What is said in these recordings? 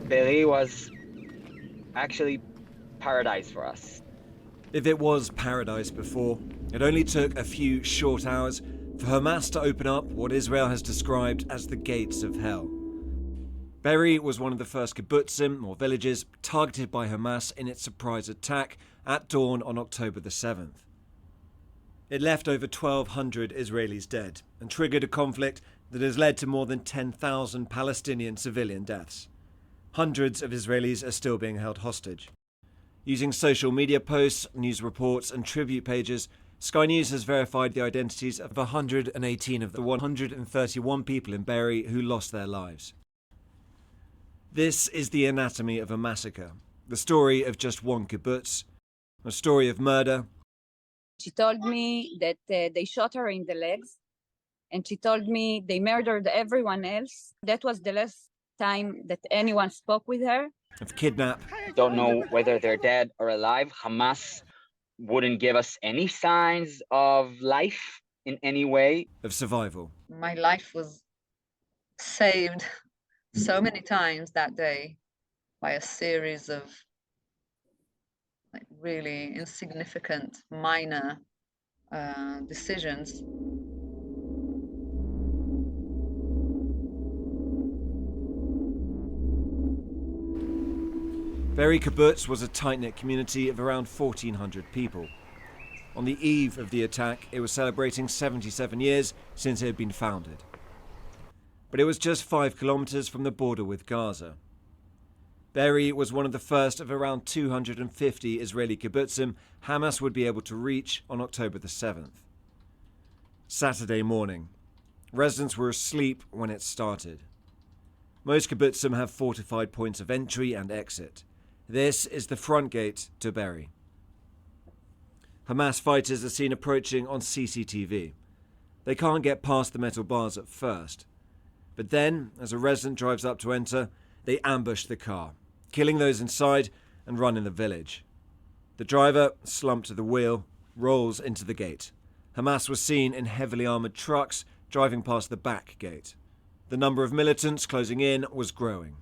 Be'eri was actually paradise for us. If it was paradise before, it only took a few short hours for Hamas to open up what Israel has described as the gates of hell. Be'eri was one of the first kibbutzim, or villages, targeted by Hamas in its surprise attack at dawn on October the 7th. It left over 1,200 Israelis dead and triggered a conflict that has led to more than 10,000 Palestinian civilian deaths. Hundreds of Israelis are still being held hostage. Using social media posts, news reports and tribute pages, Sky News has verified the identities of 118 of the 131 people in Be'eri who lost their lives. This is the anatomy of a massacre, the story of just one kibbutz, a story of murder. She told me that they shot her in the legs, and she told me they murdered everyone else. That was the last time that anyone spoke with her. Of kidnap. Don't know whether they're dead or alive. Hamas wouldn't give us any signs of life in any way. Of survival. My life was saved so many times that day by a series of really insignificant, minor decisions. Be'eri kibbutz was a tight-knit community of around 1,400 people. On the eve of the attack, it was celebrating 77 years since it had been founded. But it was just 5 kilometers from the border with Gaza. Be'eri was one of the first of around 250 Israeli kibbutzim Hamas would be able to reach on October the 7th. Saturday morning. Residents were asleep when it started. Most kibbutzim have fortified points of entry and exit. This is the front gate to Be'eri. Hamas fighters are seen approaching on CCTV. They can't get past the metal bars at first. But then, as a resident drives up to enter, they ambush the car, killing those inside and run in the village. The driver, slumped to the wheel, rolls into the gate. Hamas was seen in heavily armoured trucks driving past the back gate. The number of militants closing in was growing.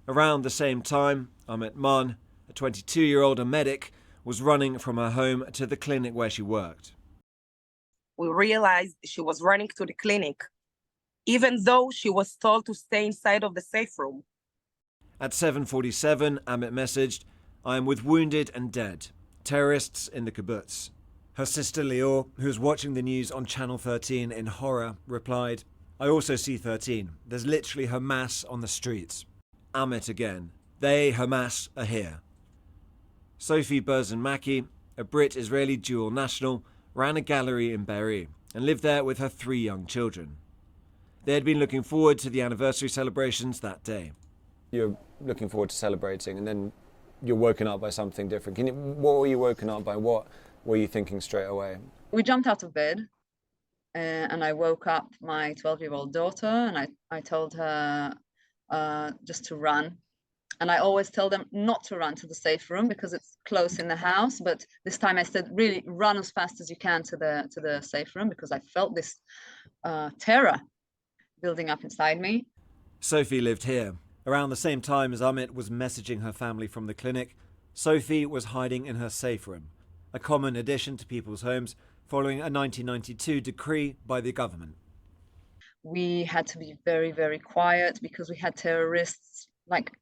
Around the same time, Amit Mann, a 22-year-old medic, was running from her home to the clinic where she worked. We realized she was running to the clinic, even though she was told to stay inside of the safe room. At 7:47, Amit messaged, "I am with wounded and dead terrorists in the kibbutz." Her sister Lior, who was watching the news on Channel 13 in horror, replied, "I also see 13. There's literally Hamas on the streets." Amit again. They, Hamas, are here. Sophie Berzin-Mackey, a Brit-Israeli dual national, ran a gallery in Be'eri and lived there with her 3 young children. They had been looking forward to the anniversary celebrations that day. You're looking forward to celebrating, and then you're woken up by something different. What were you woken up by? What were you thinking straight away? We jumped out of bed, and I woke up my 12-year-old daughter, and I told her just to run. And I always tell them not to run to the safe room because it's close in the house. But this time I said, really run as fast as you can to the safe room, because I felt this terror building up inside me. Sophie lived here. Around the same time as Amit was messaging her family from the clinic, Sophie was hiding in her safe room, a common addition to people's homes following a 1992 decree by the government. We had to be very, very quiet because we had terrorists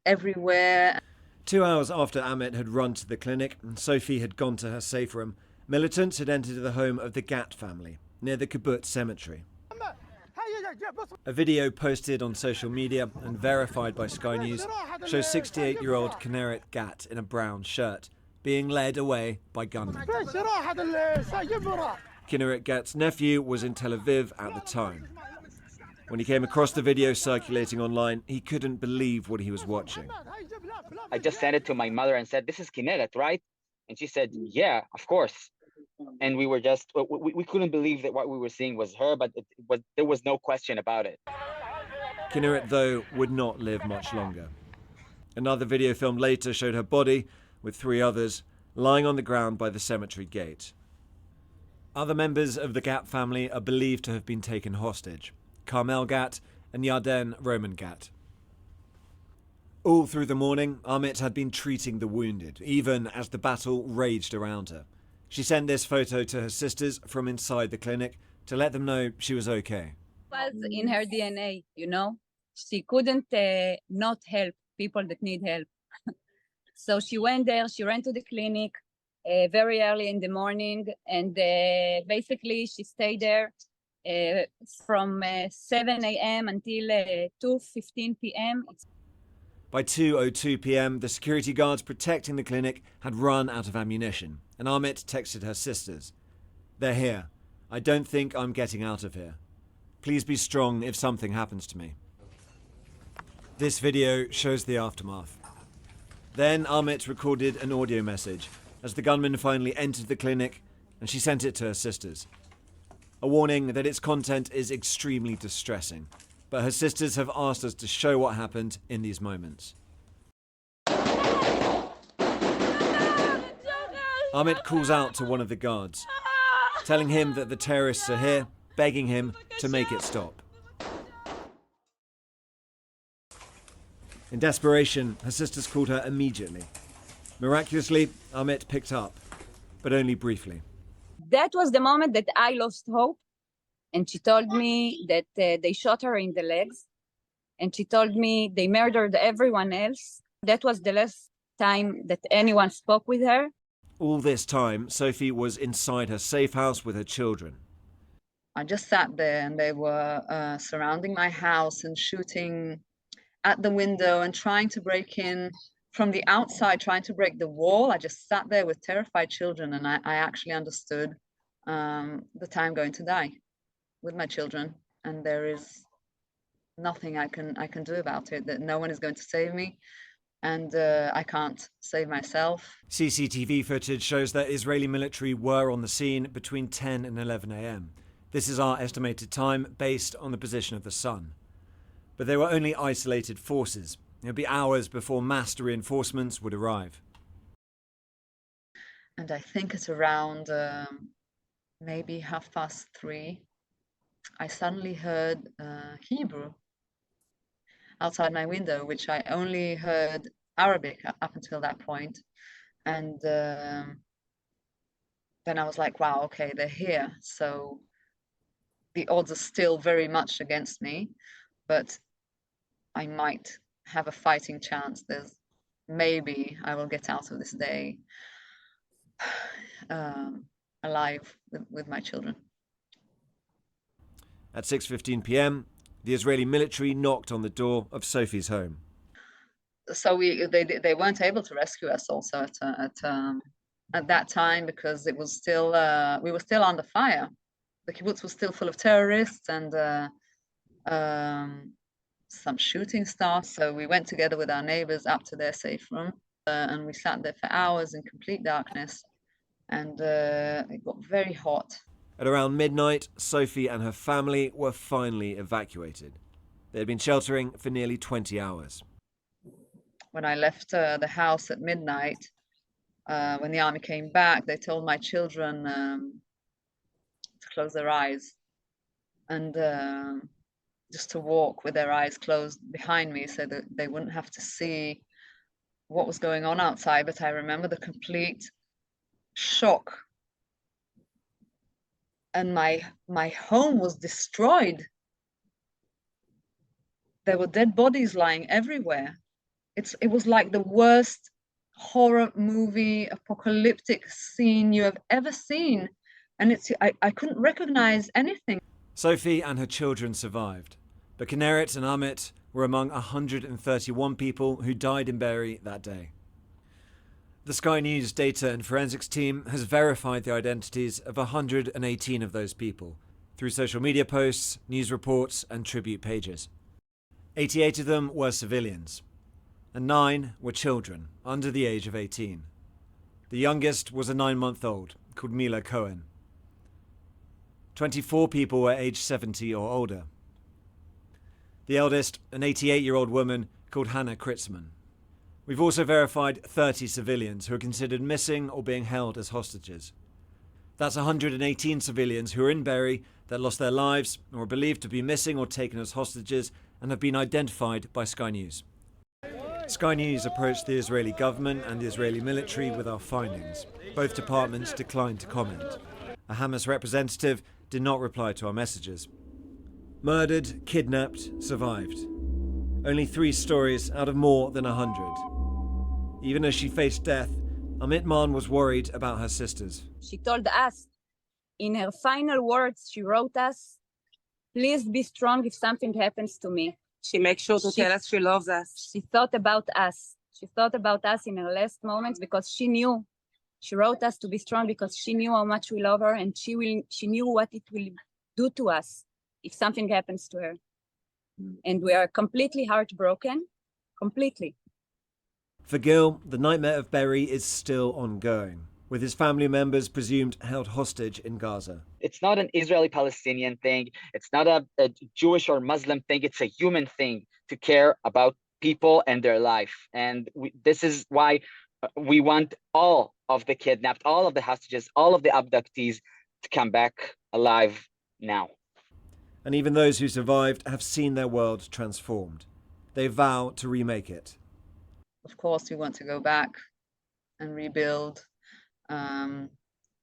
everywhere. 2 hours after Amit had run to the clinic and Sophie had gone to her safe room, militants had entered the home of the Gat family near the kibbutz cemetery. A video posted on social media and verified by Sky News shows 68-year-old Kinneret Gat in a brown shirt being led away by gunmen. Kinneret Gat's nephew was in Tel Aviv at the time. When he came across the video circulating online, he couldn't believe what he was watching. I just sent it to my mother and said, "This is Kinneret, right?" And she said, "Yeah, of course." And we were just, we couldn't believe that what we were seeing was her, but there was no question about it. Kinneret, though, would not live much longer. Another video filmed later showed her body, with 3 others, lying on the ground by the cemetery gate. Other members of the Gat family are believed to have been taken hostage: Carmel Gat and Yarden Roman Gat. All through the morning, Amit had been treating the wounded, even as the battle raged around her. She sent this photo to her sisters from inside the clinic to let them know she was okay. It was in her DNA, you know. She couldn't not help people that need help. So she went there, she ran to the clinic very early in the morning, and basically she stayed there from 7 a.m. until 2:15 p.m. By 2:02 p.m, the security guards protecting the clinic had run out of ammunition, and Amit texted her sisters. "They're here. I don't think I'm getting out of here. Please be strong if something happens to me." This video shows the aftermath. Then Amit recorded an audio message as the gunman finally entered the clinic, and she sent it to her sisters. A warning that its content is extremely distressing, but her sisters have asked us to show what happened in these moments. Amit calls out to one of the guards, telling him that the terrorists are here, begging him to make it stop. In desperation, her sisters called her immediately. Miraculously, Amit picked up, but only briefly. That was the moment that I lost hope. And she told me that they shot her in the legs. And she told me they murdered everyone else. That was the last time that anyone spoke with her. All this time, Sophie was inside her safe house with her children. I just sat there and they were surrounding my house and shooting at the window and trying to break in from the outside, trying to break the wall. I just sat there with terrified children, and I actually understood the time going to die with my children, and there is nothing I can do about it, that no one is going to save me, and I can't save myself. CCTV footage shows that Israeli military were on the scene between 10 and 11 a.m. This is our estimated time based on the position of the sun. But they were only isolated forces. It would be hours before mass reinforcements would arrive. And I think it's around maybe 3:30, I suddenly heard Hebrew outside my window, which I only heard Arabic up until that point. And then I was like, wow, okay, they're here. So the odds are still very much against me, but I might have a fighting chance. There's maybe I will get out of this day alive with my children. At 6:15 p.m, the Israeli military knocked on the door of Sophie's home. So they weren't able to rescue us also at that time, because it was still we were still under fire. The kibbutz was still full of terrorists and some shooting stuff. So we went together with our neighbors up to their safe room, and we sat there for hours in complete darkness, and it got very hot. At around midnight, Sophie and her family were finally evacuated. They had been sheltering for nearly 20 hours. When I left the house at midnight, when the army came back, they told my children to close their eyes and just to walk with their eyes closed behind me so that they wouldn't have to see what was going on outside. But I remember the complete shock. And my home was destroyed. There were dead bodies lying everywhere. It was like the worst horror movie, apocalyptic scene you have ever seen. And I couldn't recognize anything. Sophie and her children survived, but Kinneret and Amit were among 131 people who died in Be'eri that day. The Sky News data and forensics team has verified the identities of 118 of those people through social media posts, news reports, and tribute pages. 88 of them were civilians, and 9 were children under the age of 18. The youngest was a 9-month-old called Mila Cohen. 24 people were aged 70 or older. The eldest, an 88-year-old woman called Hannah Kritzman. We've also verified 30 civilians who are considered missing or being held as hostages. That's 118 civilians who are in Be'eri that lost their lives or are believed to be missing or taken as hostages and have been identified by Sky News. Sky News approached the Israeli government and the Israeli military with our findings. Both departments declined to comment. A Hamas representative did not reply to our messages. Murdered, kidnapped, survived. Only 3 stories out of more than 100. Even as she faced death, Amit Man was worried about her sisters. She told us, in her final words, she wrote us, "Please be strong if something happens to me." She makes sure to tell us she loves us. She thought about us. She thought about us in her last moments because she knew. She wrote us to be strong because she knew how much we love her, and she knew what it will do to us if something happens to her. And we are completely heartbroken, completely. For Gil, the nightmare of Berry is still ongoing, with his family members presumed held hostage in Gaza. It's not an Israeli-Palestinian thing. It's not a Jewish or Muslim thing. It's a human thing to care about people and their life. And this is why we want all of the kidnapped, all of the hostages, all of the abductees to come back alive now. And even those who survived have seen their world transformed. They vow to remake it. Of course, we want to go back and rebuild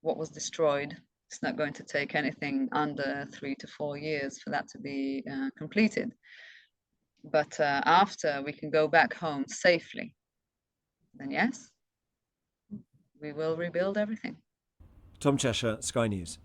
what was destroyed. It's not going to take anything under 3 to 4 years for that to be completed. But after we can go back home safely, then yes, we will rebuild everything. Tom Cheshire, Sky News.